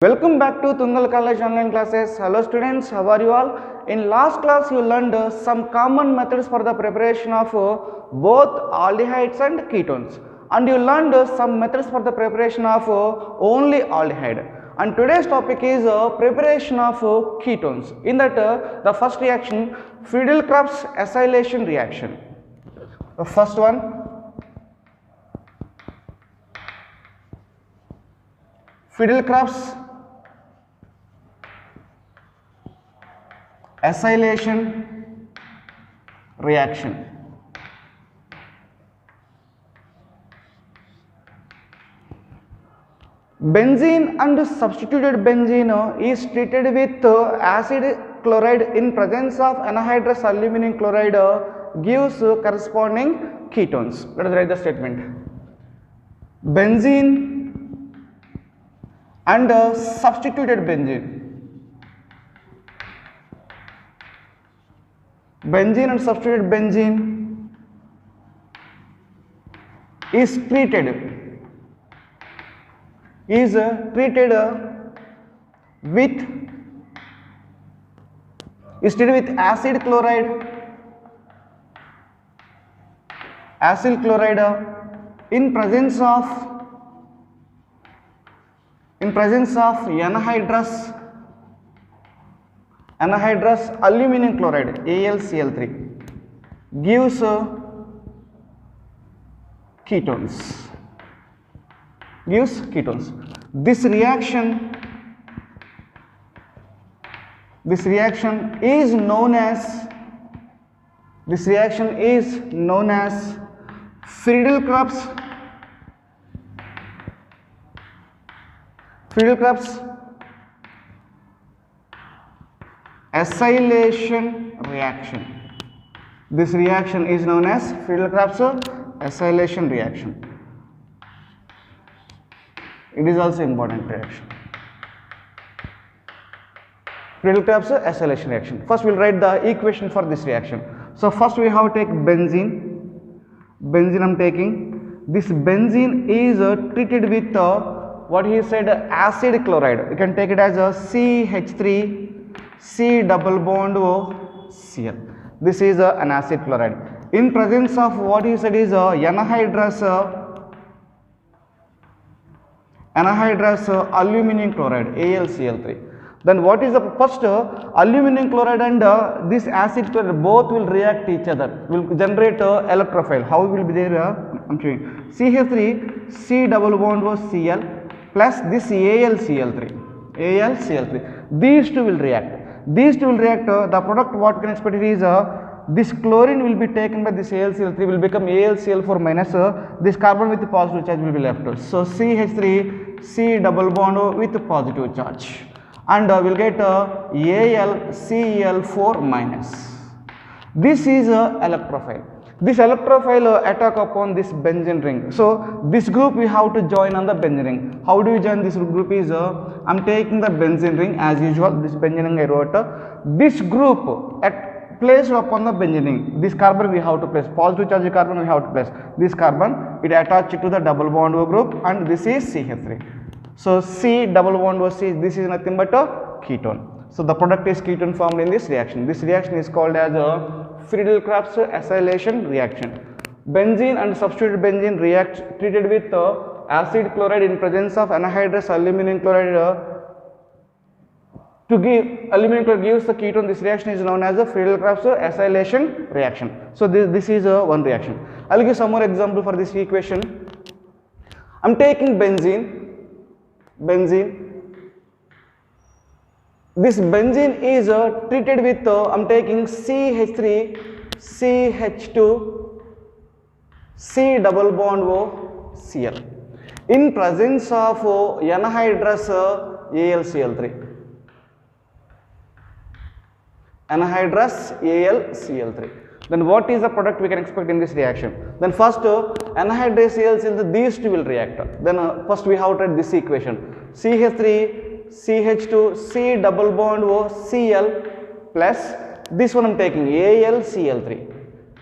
Welcome back to Tungal College online classes. Hello students, how are you all? In last class you learned some common methods for the preparation of both aldehydes and ketones, and you learned some methods for the preparation of only aldehyde. And today's topic is preparation of ketones. In that the first reaction, Friedel-Crafts acylation reaction. The first one, Friedel-Crafts acylation reaction. Benzene and substituted benzene is treated with acid chloride in presence of anhydrous aluminum chloride gives corresponding ketones. Let us write the statement. Benzene and substituted benzene. Benzene and substituted benzene is treated with acid chloride in presence of anhydrous aluminum chloride AlCl3 gives ketones. This reaction is known as Friedel-Crafts acylation reaction. This reaction is known as Friedel-Crafts acylation reaction. It is also important reaction. Friedel-Crafts acylation reaction. First we will write the equation for this reaction. So first we have to take benzene. I am taking. This benzene is treated with what he said, acid chloride. You can take it as a CH3 C double bond O Cl. This is an acid chloride in presence of what he said is anhydrous aluminum chloride AlCl3. Then what is the first aluminum chloride and this acid chloride both will react each other, will generate electrophile. How will be there? I am showing CH3 C double bond O Cl plus this AlCl3. These two will react. The product what we can expect is this chlorine will be taken by this AlCl3 will become AlCl4 minus this carbon with positive charge will be left. So CH3 C double bond with positive charge, and we will get AlCl4 minus. This is electrophile. This electrophile attack upon this benzene ring. So this group we have to join on the benzene ring. How do we join this group is I am taking the benzene ring as usual. This benzene ring I wrote. This group placed upon the benzene ring. This carbon we have to place. Positive charge carbon we have to place. This carbon it attached to the double bond O group, and this is CH3. So C double bond O C. This is nothing but a ketone. So the product is ketone formed in this reaction. This reaction is called as a Friedel-Crafts acylation reaction. Benzene and substituted benzene react treated with acid chloride in presence of anhydrous aluminum chloride to give aluminum chloride gives the ketone. This reaction is known as the Friedel-Crafts acylation reaction. So this is one reaction. I will give some more example for this equation. I am taking benzene. This benzene is treated with I am taking CH3 CH2 C double bond O Cl in presence of anhydrous AlCl3. Then what is the product we can expect in this reaction? Then first anhydrous AlCl3, these two will react. Then first we have to write this equation. CH3 CH2 C double bond O Cl plus this one I am taking AlCl3.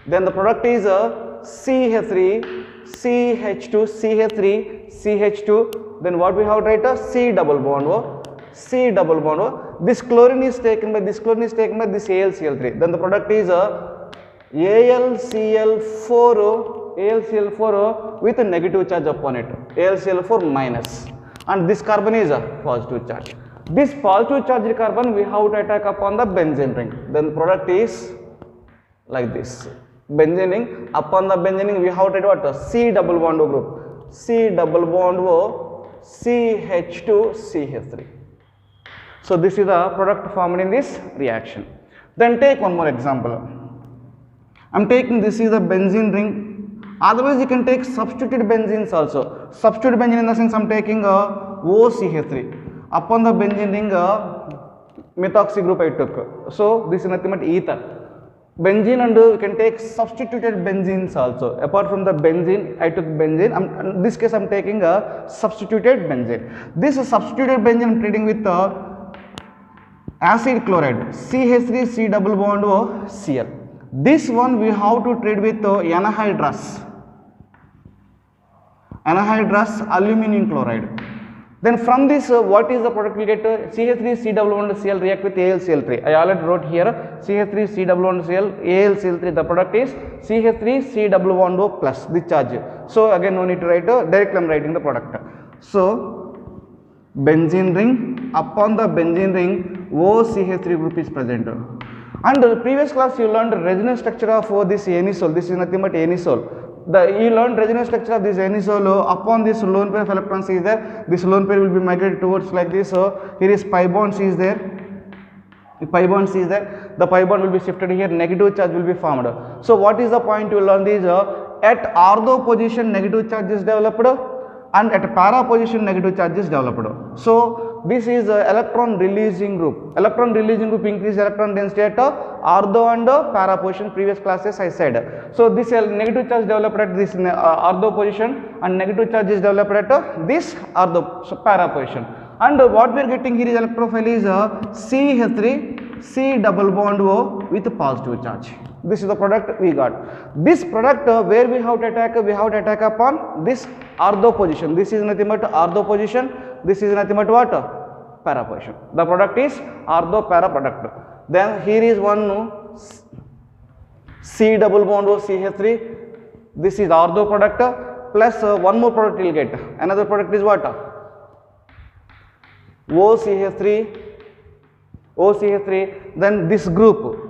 Then the product is CH3 CH2 CH3 CH2, then what we have to write a C double bond O C double bond O. This chlorine is taken by this chlorine is taken by this AlCl3. Then the product is AlCl4 with a negative charge upon it, AlCl4 minus, and this carbon is a positive charge. This positive charged carbon we have to attack upon the benzene ring. Then the product is like this. Benzene ring, upon the benzene ring we have to add what? C double bond O group. C double bond O, CH2CH3. So this is the product formed in this reaction. Then take one more example. I am taking, this is the benzene ring. Otherwise you can take substituted benzenes also. Substituted benzene in the sense I am taking OCH3. Upon the benzene ring methoxy group I took. So this is nothing but ether. Benzene, and you can take substituted benzenes also. Apart from the benzene, I took benzene. In this case I am taking a substituted benzene. This substituted benzene I am treating with acid chloride, CH3 C double bond O Cl. This one we have to treat with anhydrous aluminum chloride. Then from this what is the product we get? CH3 C double bond Cl react with AlCl3. I already wrote here CH3 C double bond Cl AlCl3. The product is CH3 C double bond O plus the charge. So again no need to write, directly I am writing the product. So benzene ring, upon the benzene ring OCH3 group is present. And the previous class you learned resonance structure of this anisole. This is nothing but anisole. You learned resonance structure of this anisole. Upon this lone pair of electrons is there. This lone pair will be migrated towards like this. So here is pi bonds is there. Pi bonds is there. The pi bond will be shifted here. Negative charge will be formed. So what is the point to learn this? At ortho position negative charge is developed, and at para position negative charge is developed. So this is electron releasing group. Electron releasing group increase electron density at ortho and para position. Previous classes I said. So this negative charge developed at this ortho position, and negative charge is developed at this ortho, so para position. And what we are getting here is electrophile is CH3 C double bond O with positive charge. This is the product we got. This product where we have to attack? We have to attack upon this ortho position. This is nothing but ortho position. This is nothing but what? Para position. The product is ortho para product. Then here is one C double bond O CH3. This is ortho product plus one more product you will get. Another product is what? OCH3. Then this group.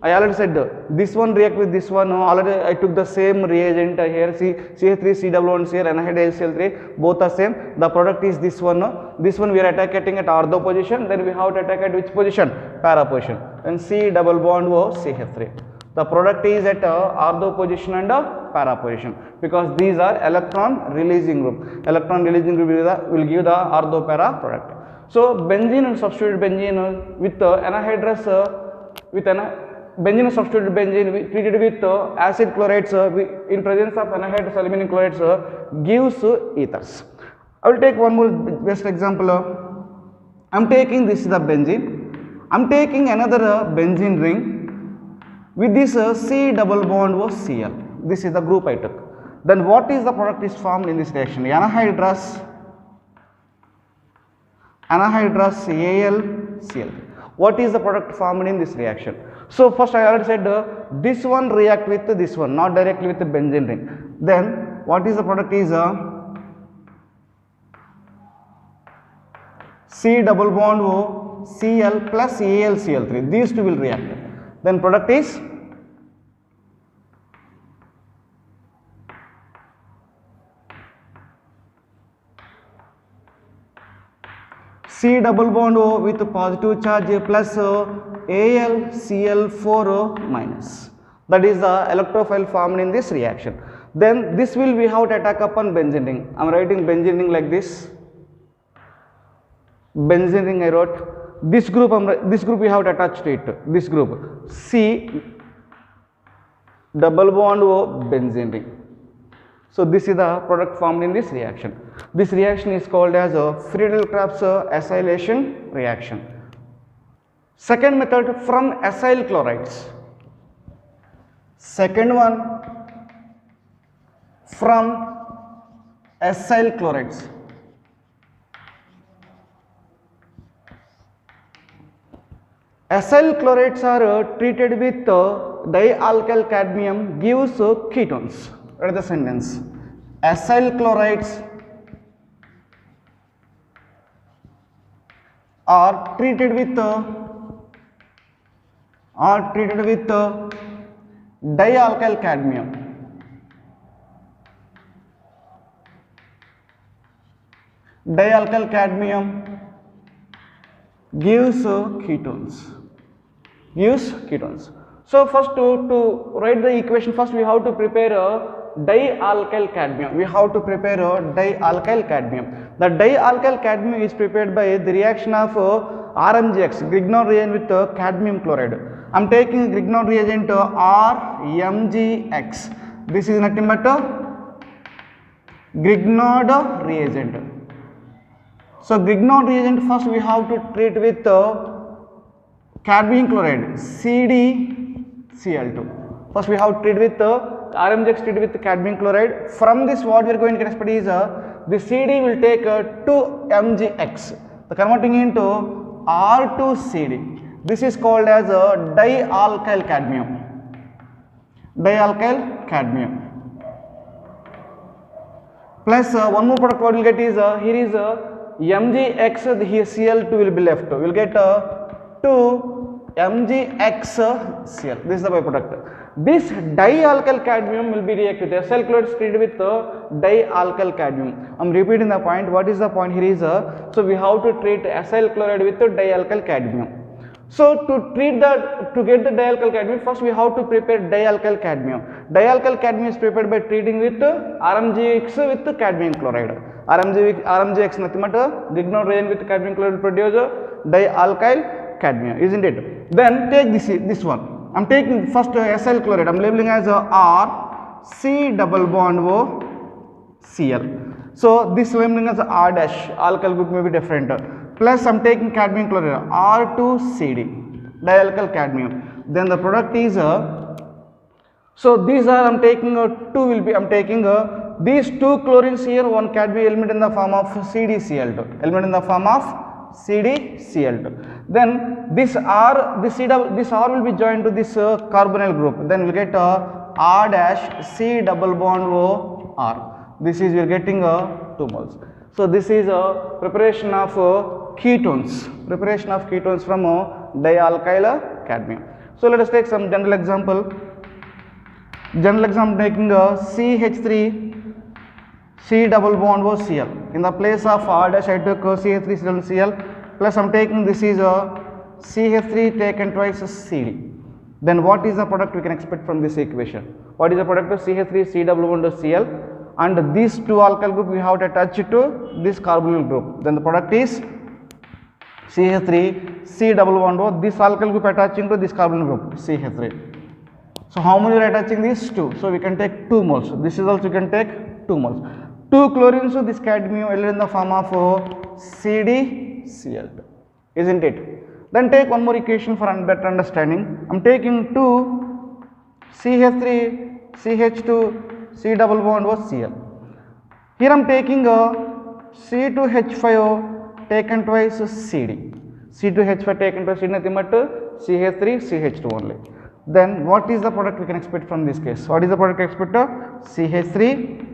I already said this one react with this one. Already I took the same reagent here. CH3 C double bond here, NHCl3, both are same. The product is this one. This one we are attacking at ortho position. Then we have to attack at which position? Para position. Then C double bond O CH3. The product is at ortho position and para position, because these are electron releasing group. Electron releasing group will give the ortho para product. So benzene and substituted benzene with anhydrous benzene substituted benzene treated with acid chlorides in presence of anhydrous aluminum chlorides gives ethers. I will take one more best example. I am taking, this is the benzene. I am taking another benzene ring with this C double bond O Cl. This is the group I took. Then what is the product is formed in this reaction? Anhydrous AlCl. What is the product formed in this reaction? So first I already said this one react with this one, not directly with the benzene ring. Then what is the product is C double bond O Cl plus AlCl3. These two will react. Then product is C double bond O with positive charge plus AlCl4 minus. That is the electrophile formed in this reaction. Then this will we have to attack upon benzene ring. I am writing benzene ring like this. Benzene ring I wrote. This group we have to attach to it. This group C double bond O benzene ring. So this is the product formed in this reaction. This reaction is called as Friedel-Crafts acylation reaction. Second method, from acyl chlorides. Second one, from acyl chlorides. Acyl chlorides are treated with dialkyl cadmium gives ketones. Read the sentence. Acyl chlorides are treated with dialkyl cadmium. Dialkyl cadmium gives ketones. So first to write the equation, first we have to prepare a dialkyl cadmium. The dialkyl cadmium is prepared by the reaction of RMGX, Grignard reagent with cadmium chloride. I am taking Grignard reagent RMGX. This is nothing but Grignard reagent. So Grignard reagent, first we have to treat with cadmium chloride, CdCl2. First we have to treat with RMGX treated with cadmium chloride. From this what we are going to get expect is the Cd will take 2MgX, the converting into R2Cd. This is called as a dialkyl cadmium. Plus one more product what we will get is here is MgX, here Cl2 will be left. We will get 2MgXCl. This is the byproduct. This dialkyl cadmium will be reacted with acyl chloride treated with dialkyl cadmium. I am repeating the point. What is the point here is so we have to treat acyl chloride with dialkyl cadmium. So to get the dialkyl cadmium, first we have to prepare dialkyl cadmium. Dialkyl cadmium is prepared by treating with RMGX with cadmium chloride. RMGX nothing but Grignard reagent with cadmium chloride produce dialkyl cadmium, isn't it? Then take this one. I am taking first acyl chloride. I am labeling as R C double bond O Cl. So this labeling as R dash. Alkyl group may be different. Plus I am taking cadmium chloride R2Cd, dialkyl cadmium. Then the product is so these are I am taking these two chlorines here, one cadmium element in the form of CdCl2, Then this R will be joined to this carbonyl group. Then we will get R dash C double bond O R. This is we are getting 2 moles. So this is a preparation of ketones. From dialkyl cadmium. So let us take some general example. Taking CH3 C double bond O Cl. In the place of R dash I took CH3 Cl. Plus I am taking this is CH3 taken twice Cd. Then what is the product we can expect from this equation? What is the product of CH3 C double bond O Cl, and these two alkyl group we have to attach it to this carbonyl group. Then the product is CH3 C double bond O, this alkyl group attaching to this carbonyl group CH3. So how many are attaching these? 2. So we can take 2 moles. This is also we can take 2 moles. 2 chlorines, so this cadmium will in the form of CdCl2, isn't it? Then take one more equation for better understanding. I am taking 2 CH3 CH2 C double bond O Cl. Here I am taking C2H5O taken twice Cd. C2H5 taken twice Cd, nothing but CH3 CH2 only. Then what is the product we can expect from this case? What is the product expect? CH3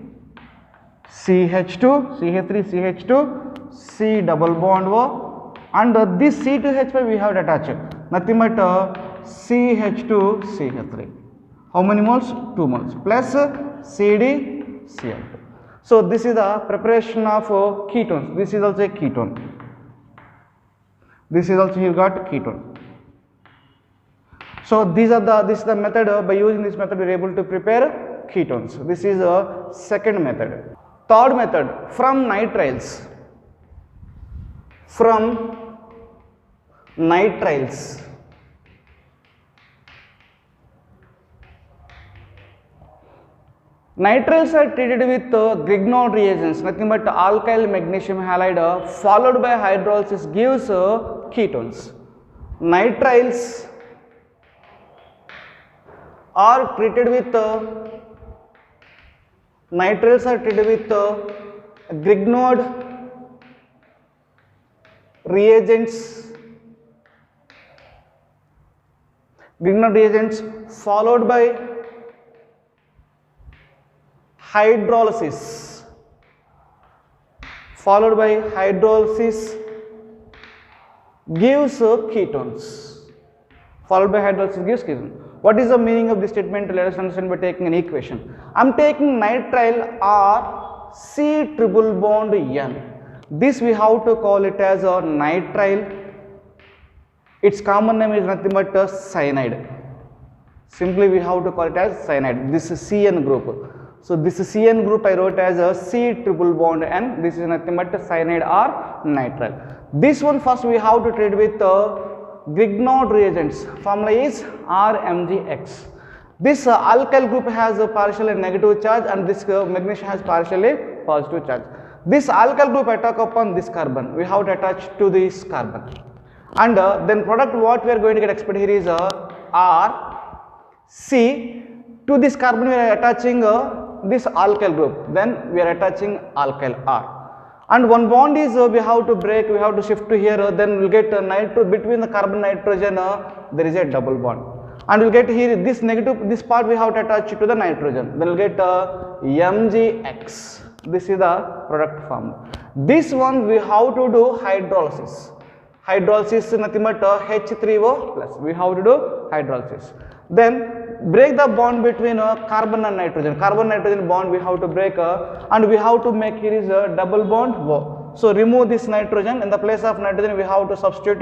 CH2 C double bond O, and this C2H5 we have attached, nothing but CH2 CH3. How many moles? 2 moles plus CdCl2. So this is the preparation of ketones. This is also a ketone. This is also you got ketone. So this is the method. By using this method we are able to prepare ketones. This is a second method. Third method, from nitriles. Nitriles are treated with Grignard reagents, nothing but alkyl magnesium halide followed by hydrolysis gives ketones. Nitriles are treated with Grignard reagents Grignard reagents followed by hydrolysis, gives ketones. Followed by hydrolysis gives ketones. What is the meaning of this statement? Let us understand by taking an equation. I am taking nitrile R C triple bond N. This we have to call it as a nitrile. Its common name is nothing but a cyanide. Simply we have to call it as cyanide. This is CN group. So this is CN group I wrote as a C triple bond N. This is nothing but a cyanide or nitrile. This one first we have to treat with Grignard reagents. Formula is RMgX. This alkyl group has a partially negative charge and this magnesium has partially positive charge. This alkyl group attack upon this carbon. We have to attach to this carbon. And then product what we are going to get expected here is R, C. To this carbon we are attaching this alkyl group. Then we are attaching alkyl R. And one bond is we have to break, we have to shift to here, then we will get between the carbon nitrogen there is a double bond. And we will get here this negative, this part we have to attach to the nitrogen, then we will get MgX. This is the product formula. This one we have to do hydrolysis. Hydrolysis is nothing but H3O plus. We have to do hydrolysis. Then break the bond between carbon and nitrogen. Carbon nitrogen bond we have to break and we have to make here is a double bond O. So remove this nitrogen. In the place of nitrogen we have to substitute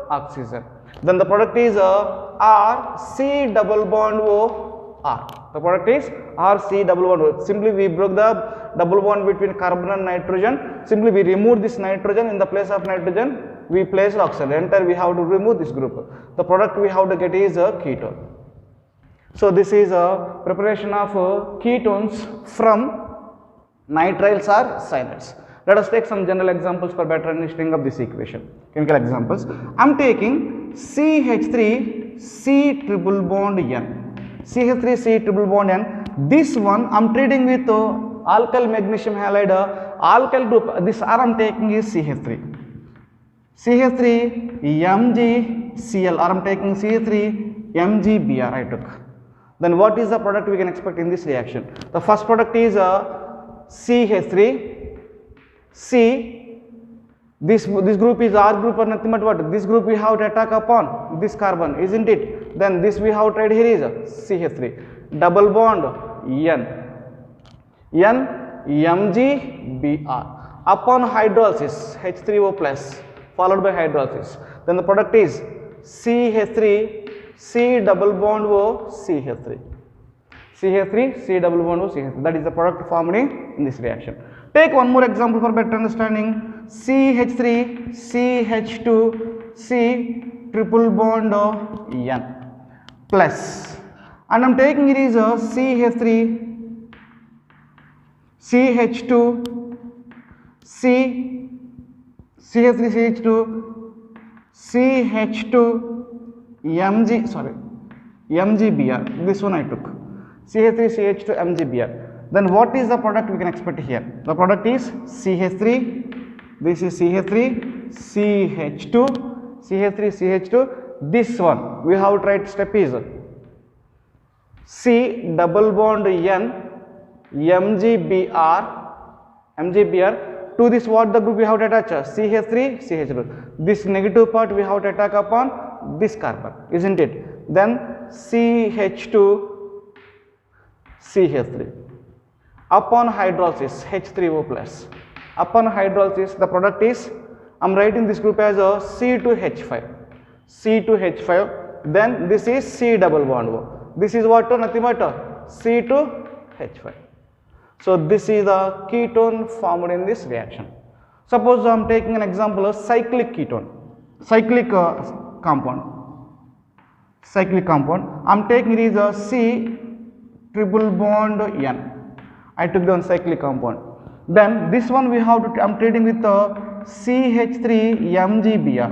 oxygen. Then the product is R C double bond O R. The product is R C double bond O. Simply we broke the double bond between carbon and nitrogen. Simply we remove this nitrogen. In the place of nitrogen we place oxygen. Enter we have to remove this group. The product we have to get is a ketone. So this is a preparation of ketones from nitriles or cyanides. Let us take some general examples for better understanding of this equation. Chemical examples. I am taking CH3 C triple bond N. CH3 C triple bond N. This one I am treating with alkyl magnesium halide alkyl group. This R I am taking is CH3. CH3 MgCl, or I am taking CH3 MgBr I took. Then what is the product we can expect in this reaction? The first product is CH3 C. This group is R group or nothing but what? This group we have to attack upon this carbon, isn't it? Then this we have tried here is CH3 double bond N MgBr. Upon hydrolysis H3O plus followed by hydrolysis. Then the product is CH3 C double bond O CH3. CH3 C double bond O CH3. That is the product formed in this reaction. Take one more example for better understanding. CH3 CH2 C triple bond N plus. And I am taking it is CH3 CH2 C CH3 CH2 CH2 MgBr. This one I took. CH3 CH2 MgBr. Then what is the product we can expect here? The product is CH3. This is CH3 CH2 CH3 CH2. This one we have tried step is C double bond N MgBr. To this what the group we have to attach? CH3 CH2. This negative part we have to attack upon this carbon, isn't it? Then CH2 CH3. Upon hydrolysis H3O plus. Upon hydrolysis the product is, I am writing this group as a C2H5. C2H5. Then this is C double bond O. This is what? Nothing but C2H5. So this is the ketone formed in this reaction. Suppose I am taking an example of cyclic ketone, cyclic compound. Cyclic compound. I am taking it is a C triple bond N. I took the cyclic compound. Then this one we have to, I am treating with CH3 MgBr.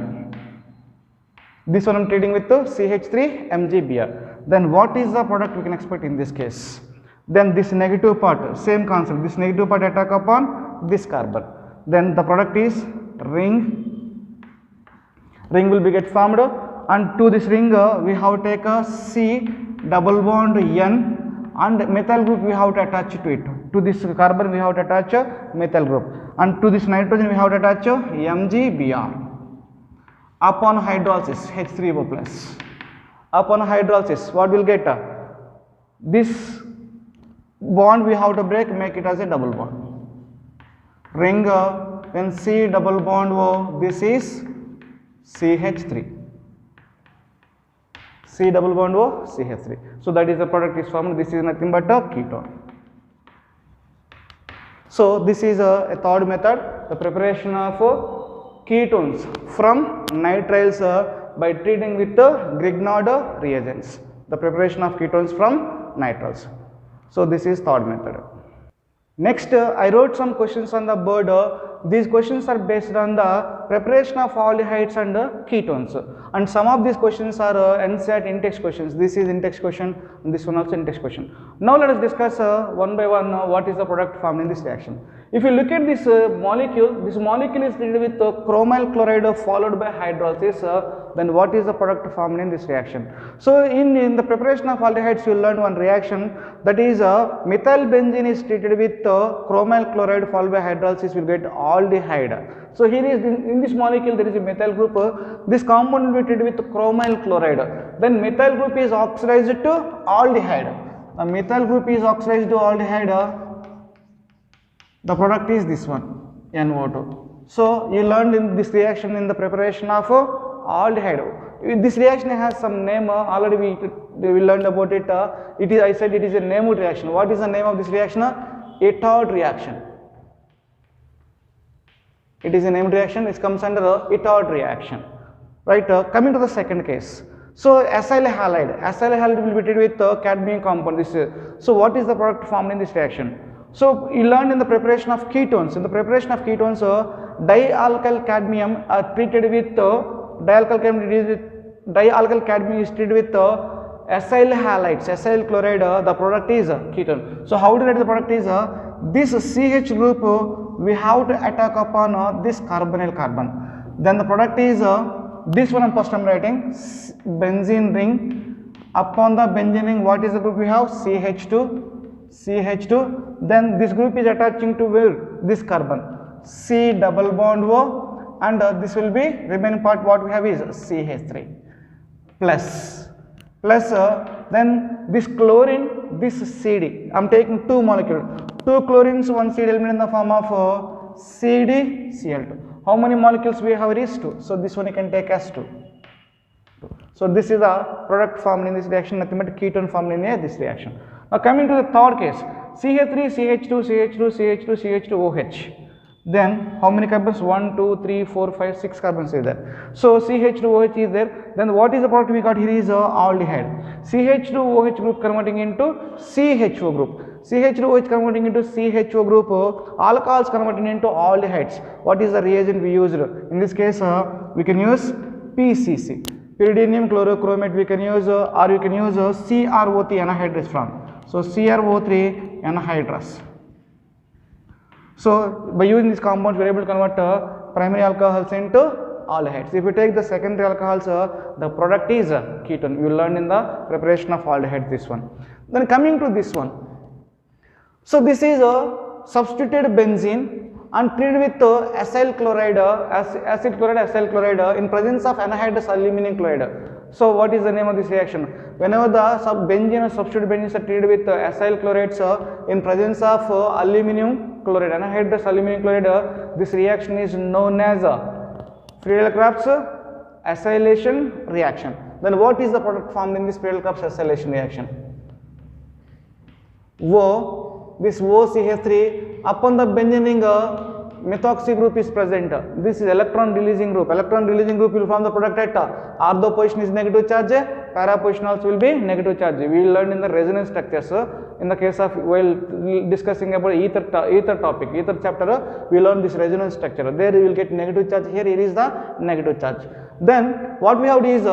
This one I am treating with CH3 MgBr. Then what is the product we can expect in this case? Then this negative part, same concept, this negative part attack upon this carbon. Then the product is ring will be get formed and to this ring we have to take a C double bond N, and methyl group we have to attach to it. To this carbon we have to attach a methyl group, and to this nitrogen we have to attach a MgBr. Upon hydrolysis H3O plus. Upon hydrolysis what will get? This bond we have to break, make it as a double bond. Ring then C double bond O, this is CH3. C double bond O, CH3. So that is the product is formed. This is nothing but a ketone. So this is a third method, the preparation of ketones from nitriles by treating with the Grignard reagents. The preparation of ketones from nitriles. So this is third method. Next, I wrote some questions on the board. These questions are based on the preparation of aldehydes and ketones, and some of these questions are NCERT in-text questions. This is in-text question, and this one also in-text question. Now let us discuss one by one what is the product formed in this reaction. If you look at this molecule is treated with chromyl chloride followed by hydrolysis. Then what is the product formed in this reaction? So in the preparation of aldehydes, you will learn one reaction, that is methylbenzene is treated with chromyl chloride followed by hydrolysis, will get aldehyde. So here is in this molecule there is a methyl group. This compound will be treated with chromyl chloride. Then methyl group is oxidized to aldehyde. The methyl group is oxidized to aldehyde. The product is this one, NO2. So you learned in this reaction in the preparation of aldehyde. This reaction has some name. Already we learned about it. I said it is a named reaction. What is the name of this reaction? Ettard reaction. It is a named reaction. It comes under Ettard reaction. Right. Coming to the second case. So acyl halide. Acyl halide will be treated with cadmium compound. So what is the product formed in this reaction? So you learned in the preparation of ketones. In the preparation of ketones, dialkyl cadmium are treated with dialkyl cadmium is treated with acyl halides, acyl chloride. The product is ketone. So how to write the product is this CH group we have to attack upon this carbonyl carbon. Then the product is this one. First I am writing benzene ring. Upon the benzene ring, what is the group we have? CH2. Then this group is attaching to where? This carbon, C double bond O, and this will be remaining part. What we have is CH3 plus then this chlorine, this CD. I am taking two molecules, two chlorines, one CD element in the form of CdCl2. How many molecules we have is 2. So this one you can take as 2. So this is the product formed in this reaction, nothing but ketone formed in this reaction. Now coming to the third case, CH3, CH2, CH2, CH2, CH2, OH. Then how many carbons? 1, 2, 3, 4, 5, 6 carbons is there. So CH2OH is there. Then what is the product we got here is aldehyde. CH2OH group converting into CHO group. CH2OH converting into CHO group. Alcohols converting into aldehydes. What is the reagent we used? In this case, we can use PCC. Pyridinium chlorochromate we can use, or you can use CrO3 anhydrous from. So CrO3 anhydrous. So by using these compounds, we are able to convert primary alcohols into aldehydes. If you take the secondary alcohols, the product is ketone. You learned in the preparation of aldehydes this one. Then coming to this one. So this is a substituted benzene and treated with acyl chloride, acid chloride, acyl chloride in presence of anhydrous aluminum chloride. So what is the name of this reaction? Whenever the benzene or substituted benzenes are treated with acyl chlorides in presence of aluminum chloride, anhydrous aluminum chloride, this reaction is known as Friedel-Crafts acylation reaction. Then what is the product formed in this Friedel-Crafts acylation reaction? This OCH3, upon the benzene ring, methoxy group is present. This is electron releasing group. Electron releasing group will form the product at ortho position is negative charge, para position also will be negative charge. We will learn in the resonance structures. In the case of while discussing about ether topic, ether chapter, we learn this resonance structure. There you will get negative charge. Here is the negative charge. Then what we have is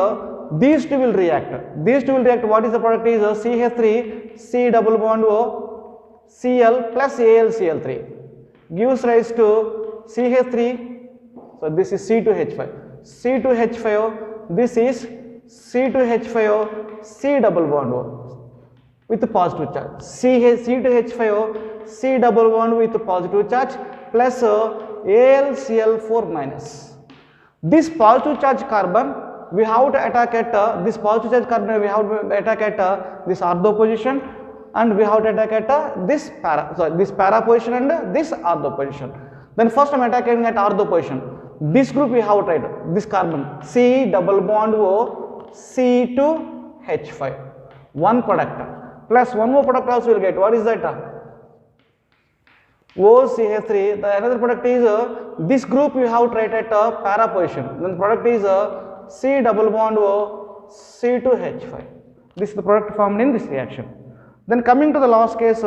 these two will react. These two will react. What is the product is CH3, C double bond O, Cl plus AlCl3 gives rise to CH3. So this is C2H5. C2H5. This is C2H5O, C double bond O with positive charge. C2H5O, C double bond with positive charge plus AlCl4 minus. This positive charge carbon we have to attack at this positive charge carbon we have to attack at this ortho position, and we have to attack at this para position and this ortho position. Then first I am attacking at ortho position. This group we have tried, this carbon C double bond O C2H5, one product plus one more product also will get. What is that? OCH3. The another product is this group we have tried at para position. Then the product is C double bond O C2H5. This is the product formed in this reaction. Then coming to the last case,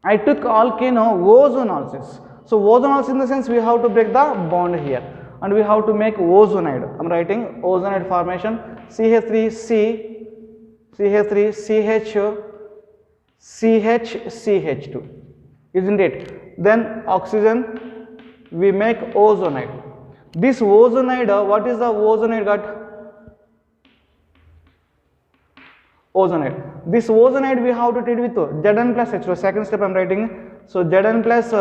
I took alkene ozonolysis. So ozonolysis in the sense we have to break the bond here and we have to make ozonide. I am writing ozonide formation CH3C, CH3 CH, CH, CH2, isn't it? Then oxygen, we make ozonide. This ozonide, what is the ozonide got? Ozonide. This ozonide we have to treat with Zn plus H2O. Second step I am writing. So Zn plus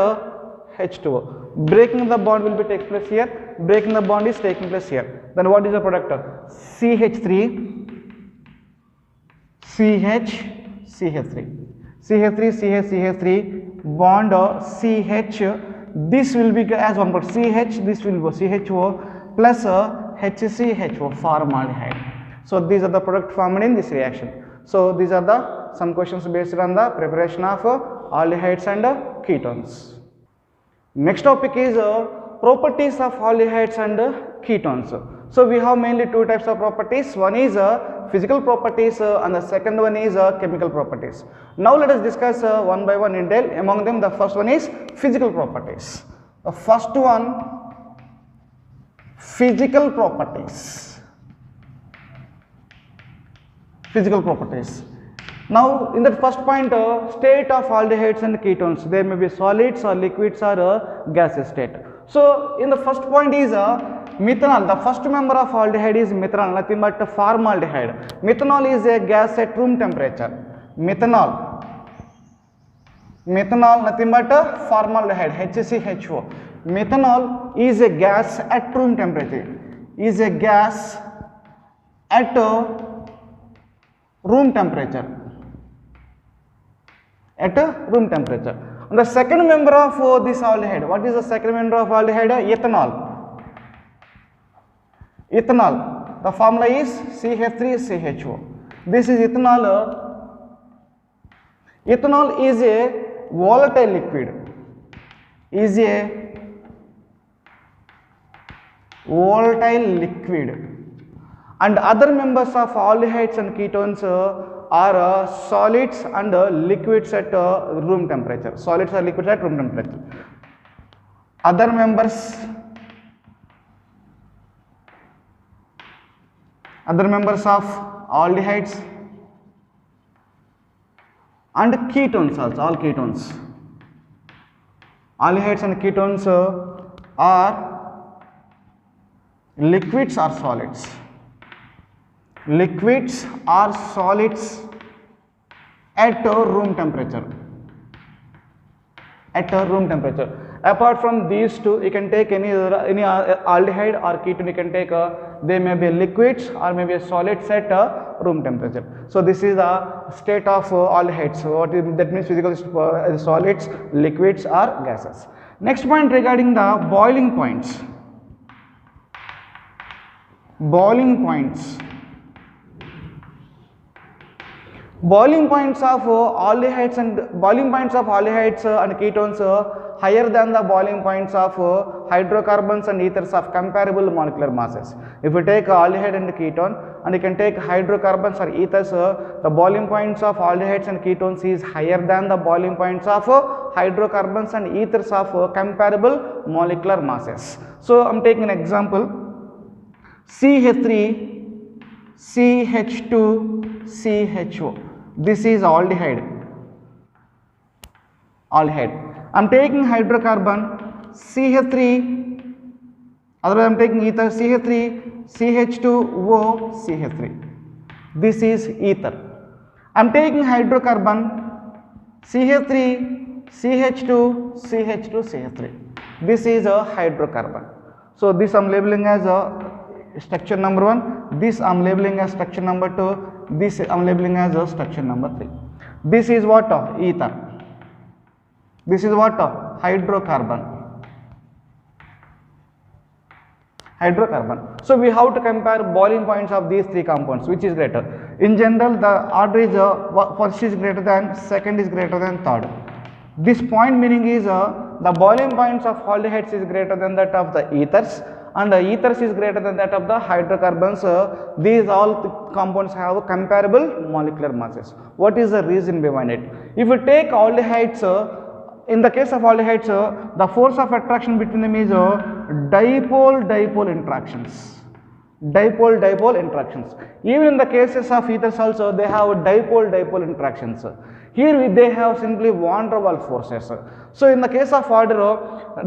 H2O. Breaking the bond will be taking place here. Breaking the bond is taking place here. Then what is the product? CH3, CH, CH3. CH3, CH, CH3 bond CH. This will be as one part CH. This will go CHO plus HCHO formaldehyde. So these are the product formed in this reaction. So these are the some questions based on the preparation of aldehydes and ketones. Next topic is properties of aldehydes and ketones. So we have mainly two types of properties. One is physical properties and the second one is chemical properties. Now let us discuss one by one in detail. Among them the first one is physical properties. The first one, physical properties. Physical properties. Now in that first point, state of aldehydes and ketones, there may be solids or liquids or gaseous state. So in the first point is methanol. The first member of aldehyde is methanol, nothing but formaldehyde. Methanol is a gas at room temperature. Methanol, nothing but formaldehyde, HCHO. Methanol is a gas at room temperature. Is a gas at room temperature. At room temperature. And the second member of this aldehyde, what is the second member of aldehyde? Ethanol. Ethanol, the formula is CH3CHO. This is ethanol. Ethanol is a volatile liquid. Is a volatile liquid. And other members of aldehydes and ketones are solids and liquids at room temperature. Solids or liquids at room temperature. Other members of aldehydes and ketones also, all ketones. Aldehydes and ketones are liquids or solids. Liquids or solids at room temperature. At room temperature. Apart from these two, you can take any aldehyde or ketone. You can take they may be liquids or maybe solids at room temperature. So this is the state of aldehydes. So what is, that means physical solids, liquids or gases. Next point regarding the boiling points. Boiling points. Boiling points of aldehydes and ketones higher than the boiling points of hydrocarbons and ethers of comparable molecular masses. If you take aldehyde and ketone and you can take hydrocarbons or ethers, the boiling points of aldehydes and ketones is higher than the boiling points of hydrocarbons and ethers of comparable molecular masses. So I am taking an example. CH3, CH2, CHO. This is aldehyde. I am taking hydrocarbon CH3, Otherwise, I am taking ether CH3, CH2O, CH3. This is ether. I am taking hydrocarbon CH3, CH2, CH2, CH3. This is a hydrocarbon. So this I am labeling as a structure number 1. This I am labeling as structure number 2. This I am labeling as a structure number 3. This is what? Ether. This is what? Hydrocarbon. Hydrocarbon. So we have to compare boiling points of these three compounds, which is greater. In general, the order is first is greater than, second is greater than third. This point meaning is the boiling points of aldehydes is greater than that of the ethers, and the ethers is greater than that of the hydrocarbons. These all compounds have comparable molecular masses. What is the reason behind it? If you take aldehydes, in the case of aldehydes, the force of attraction between them is dipole-dipole interactions. Dipole-dipole interactions. Even in the cases of ethers also, they have dipole-dipole interactions. Here they have simply van der Waals forces. So in the case of order,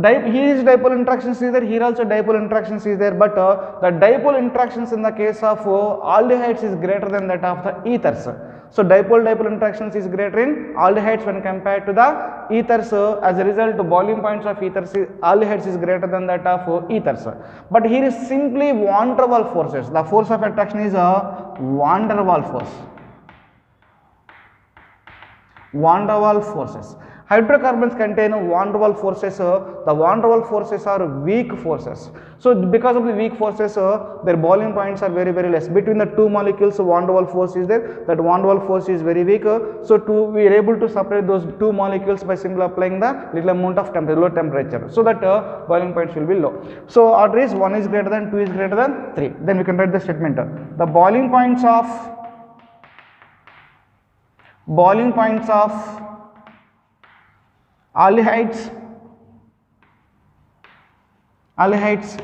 here is dipole interactions is there, here also dipole interactions is there, but the dipole interactions in the case of aldehydes is greater than that of the ethers. So dipole-dipole interactions is greater in aldehydes when compared to the ethers. As a result, the boiling points of aldehydes is greater than that of ethers. But here is simply van der Waals forces. The force of attraction is a van der Waals force. Van der Waals forces. Hydrocarbons contain van der Waals forces. The van der Waals forces are weak forces. So because of the weak forces, their boiling points are very less. Between the two molecules, van der Waals force is there. That van der Waals force is very weak. So we are able to separate those two molecules by simply applying the little amount of low temperature. So that boiling points will be low. So order is 1 is greater than, 2 is greater than 3. Then we can write the statement. The boiling points of aldehydes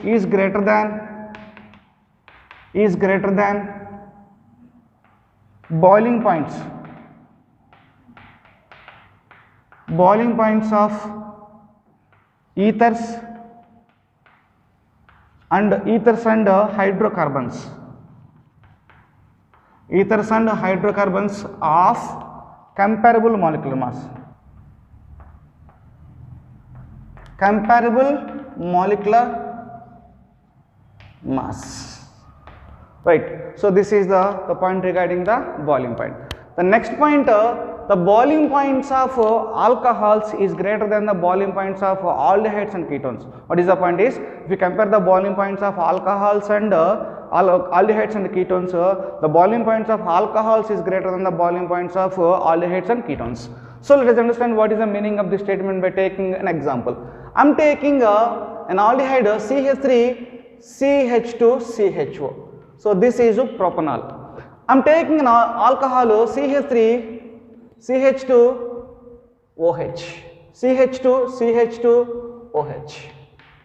is greater than boiling points of ethers and hydrocarbons. Ethers and hydrocarbons of comparable molecular mass. Comparable molecular mass. Right. So this is the point regarding the boiling point. The next point, the boiling points of alcohols is greater than the boiling points of aldehydes and ketones. What is the point is, if you compare the boiling points of alcohols and aldehydes and ketones, the boiling points of alcohols is greater than the boiling points of aldehydes and ketones. So let us understand what is the meaning of this statement by taking an example. I am taking an aldehyde CH3, CH2, CHO. So this is propanol. I am taking an alcohol CH3, CH2, OH. CH2, OH.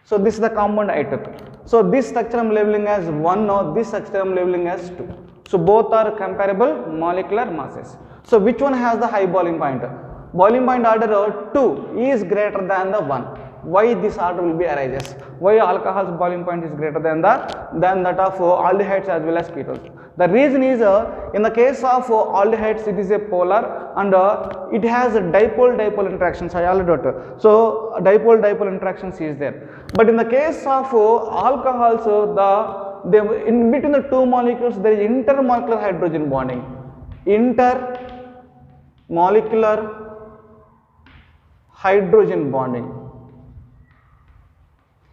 So this is the compound I took. So this structure I am labeling as 1, or this structure I am labeling as 2. So both are comparable molecular masses. So which one has the high boiling point? Boiling point order 2 is greater than the 1. Why this order will be arises? Why alcohol's boiling point is greater than that of aldehydes as well as ketones? The reason is, in the case of aldehydes, it is a polar and it has a dipole-dipole interactions. I already wrote. So dipole-dipole interactions is there. But in the case of alcohols, in between the two molecules there is intermolecular hydrogen bonding. Intermolecular hydrogen bonding.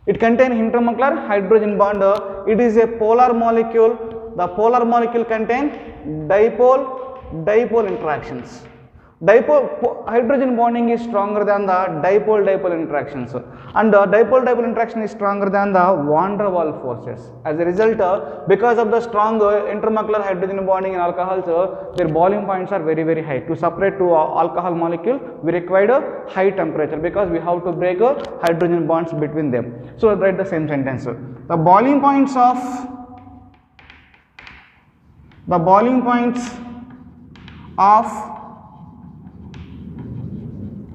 It contains intermolecular hydrogen bond. It is a polar molecule. The polar molecule contains dipole interactions. Hydrogen bonding is stronger than the dipole interactions, and dipole interaction is stronger than the van der Waals forces. As a result, because of the strong intermolecular hydrogen bonding in alcohols, their boiling points are very high. To separate two alcohol molecule, we require a high temperature because we have to break hydrogen bonds between them. So write the same sentence. The boiling points of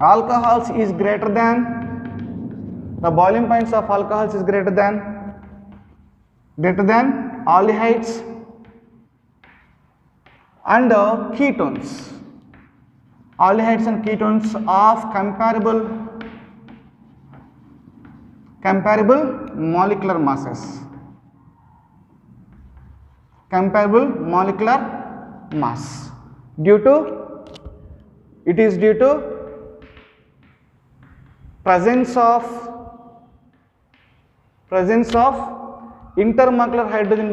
alcohols is greater than, the boiling points of alcohols is greater than greater than aldehydes and ketones. Aldehydes and ketones of comparable molecular masses. Comparable molecular mass. Due to presence of intermolecular hydrogen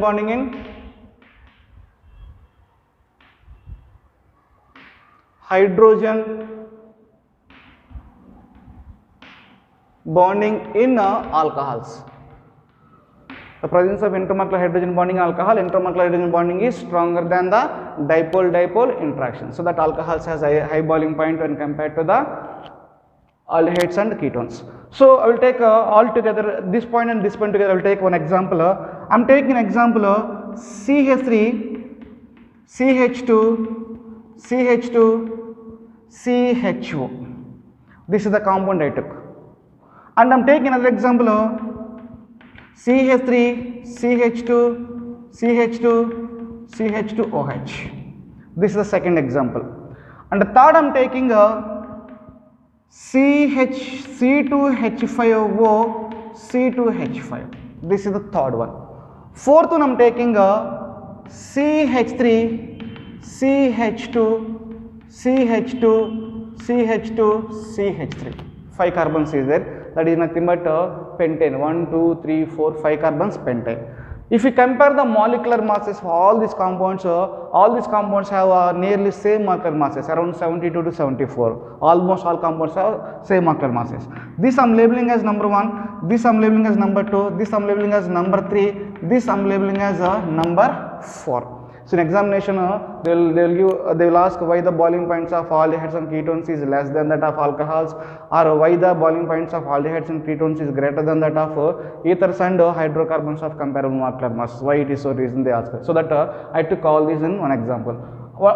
bonding in alcohols. The presence of intermolecular hydrogen bonding in alcohol, intermolecular hydrogen bonding is stronger than the dipole-dipole interaction. So that alcohols has a high boiling point when compared to the aldehydes and ketones. So I will take all together this point and this point together. I will take one example. I am taking an example CH3, CH2, CH2, CHO. This is the compound I took. And I am taking another example CH3, CH2, CH2, CH2OH. This is the second example. And the third I am taking C2H5O, C2H5. This is the third one. Fourth one I am taking CH3, CH2, CH2, CH2, CH3. 5 carbons is there. That is nothing but pentane. 1, 2, 3, 4, 5 carbons pentane. If you compare the molecular masses for all these compounds have nearly same molecular masses, around 72 to 74. Almost all compounds have same molecular masses. This I am labeling as number 1, this I am labeling as number 2, this I am labeling as number 3, this I am labeling as number 4. So in examination, they will ask why the boiling points of aldehydes and ketones is less than that of alcohols, or why the boiling points of aldehydes and ketones is greater than that of ethers and hydrocarbons of comparable molecular mass. Why it is so reason they ask. So that I took all these in one example.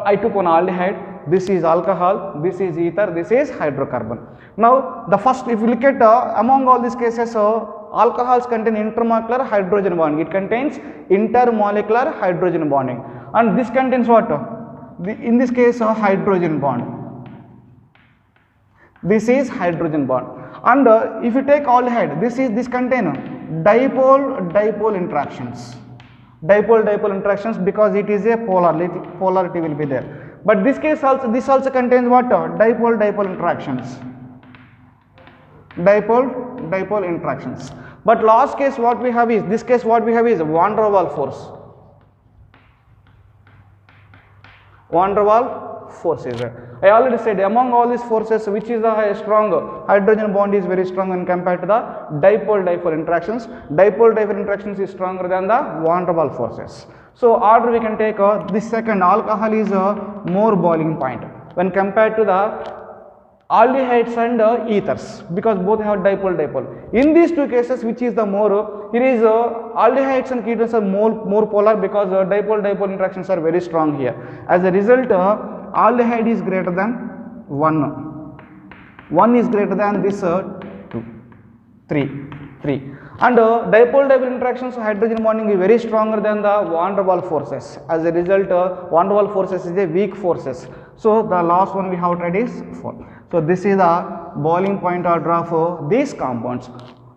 I took one aldehyde. This is alcohol. This is ether. This is hydrocarbon. Now the first, if you look at among all these cases, alcohols contain intermolecular hydrogen bonding. It contains intermolecular hydrogen bonding. And this contains what? In this case hydrogen bond. This is hydrogen bond. And if you take aldehyde, this contains dipole interactions. Dipole interactions, because it is a polarity will be there. But this case also, this also contains what? Dipole interactions. Dipole interactions. But last case what we have is, this case what we have is van der Waals force. Van der Waals force is there. I already said among all these forces, which is the strong hydrogen bond is very strong when compared to the dipole interactions. Dipole interactions is stronger than the van der Waals forces. So order we can take this second, alcohol is more boiling point when compared to the aldehydes and ethers, because both have dipole. In these two cases, which is the more, here is aldehydes and ketones are more polar, because dipole interactions are very strong here. As a result, aldehyde is greater than 1 is greater than this 2, 3. And dipole interactions, hydrogen bonding is very stronger than the van der Waals forces. As a result, van der Waals forces is a weak forces. So the last one we have tried is 4. So this is the boiling point order of these compounds.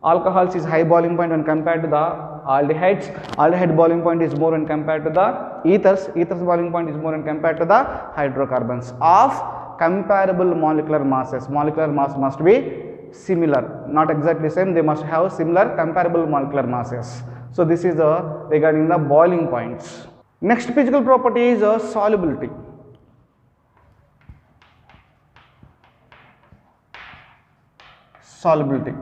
Alcohols is high boiling point when compared to the aldehydes. Aldehyde boiling point is more when compared to the ethers. Ethers boiling point is more when compared to the hydrocarbons of comparable molecular masses. Molecular mass must be similar, not exactly same. They must have similar comparable molecular masses. So this is regarding the boiling points. Next physical property is solubility. Solubility.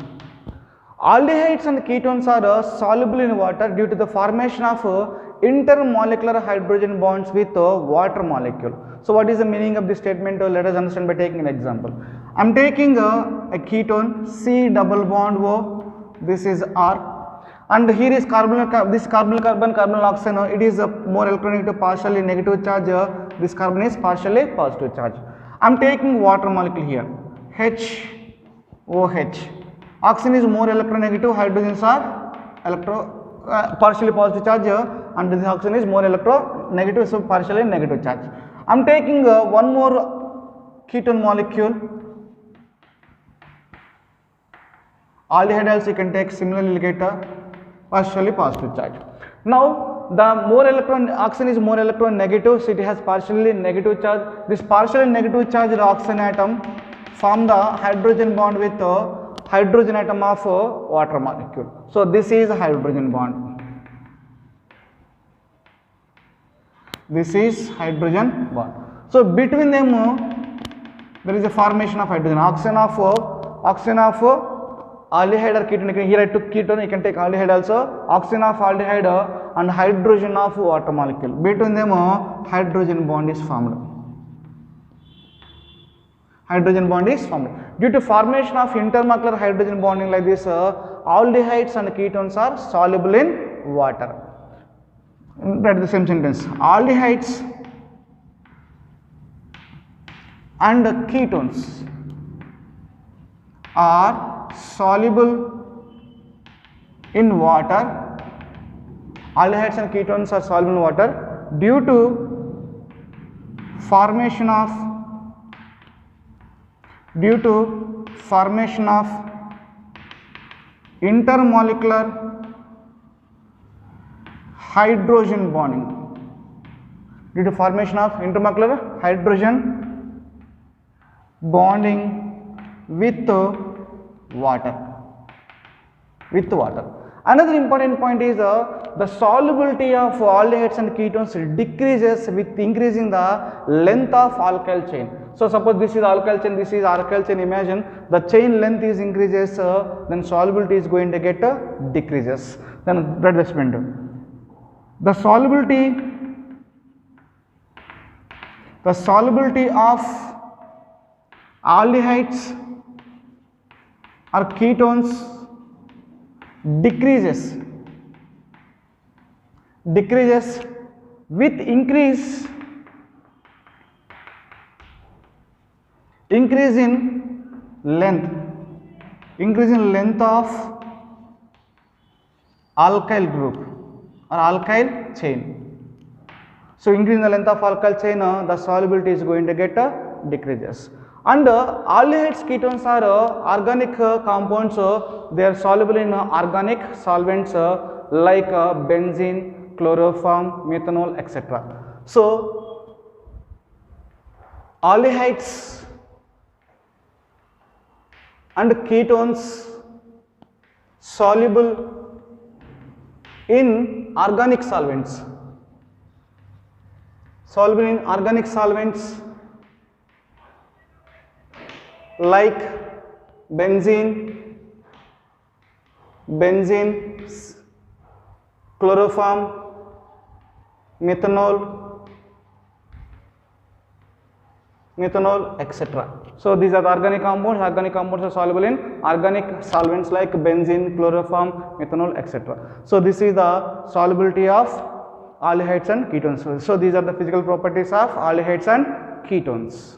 Aldehydes and ketones are soluble in water due to the formation of intermolecular hydrogen bonds with water molecule. So what is the meaning of this statement? Let us understand by taking an example. I am taking a ketone, C double bond O, this is R, and here is this carbonyl oxygen, it is a more electronegative, partially negative charge, this carbon is partially positive charge. I am taking water molecule here, HOH. Oxygen is more electronegative, hydrogens are partially positive charge and this oxygen is more electronegative, so partially negative charge. I am taking one more ketone molecule. Aldehyde also you can take, similarly will get a partially positive charge. Now the more oxygen is more electronegative, so it has partially negative charge. This partially negative charged oxygen atom form the hydrogen bond with hydrogen atom of water molecule. So this is a hydrogen bond. This is hydrogen bond. So between them there is a formation of hydrogen. Oxygen of aldehyde or ketone. Here I took ketone, you can take aldehyde also. Oxygen of aldehyde and hydrogen of water molecule. Between them hydrogen bond is formed. Hydrogen bond is formed. Due to formation of intermolecular hydrogen bonding like this, aldehydes and ketones are soluble in water. Write the same sentence. Aldehydes and ketones are soluble in water. Aldehydes and ketones are soluble in water due to formation of intermolecular hydrogen bonding. Due to formation of intermolecular hydrogen bonding with water. Another important point is the solubility of aldehydes and ketones decreases with increasing the length of alkyl chain. So suppose this is alkyl chain, this is alkyl chain. Imagine the chain length is increases, then solubility is going to get decreases. Then write the statement. The solubility of aldehydes or ketones decreases with increase in length of alkyl group or alkyl chain. So increasing the length of alkyl chain, the solubility is going to get decreases. And aldehydes, ketones are organic compounds, they are soluble in organic solvents like benzene, chloroform, methanol, etc. So aldehydes and ketones soluble in organic solvents, like benzene, chloroform, methanol, etc. So these are the organic compounds. Organic compounds are soluble in organic solvents like benzene, chloroform, methanol, etc. So this is the solubility of aldehydes and ketones. So these are the physical properties of aldehydes and ketones.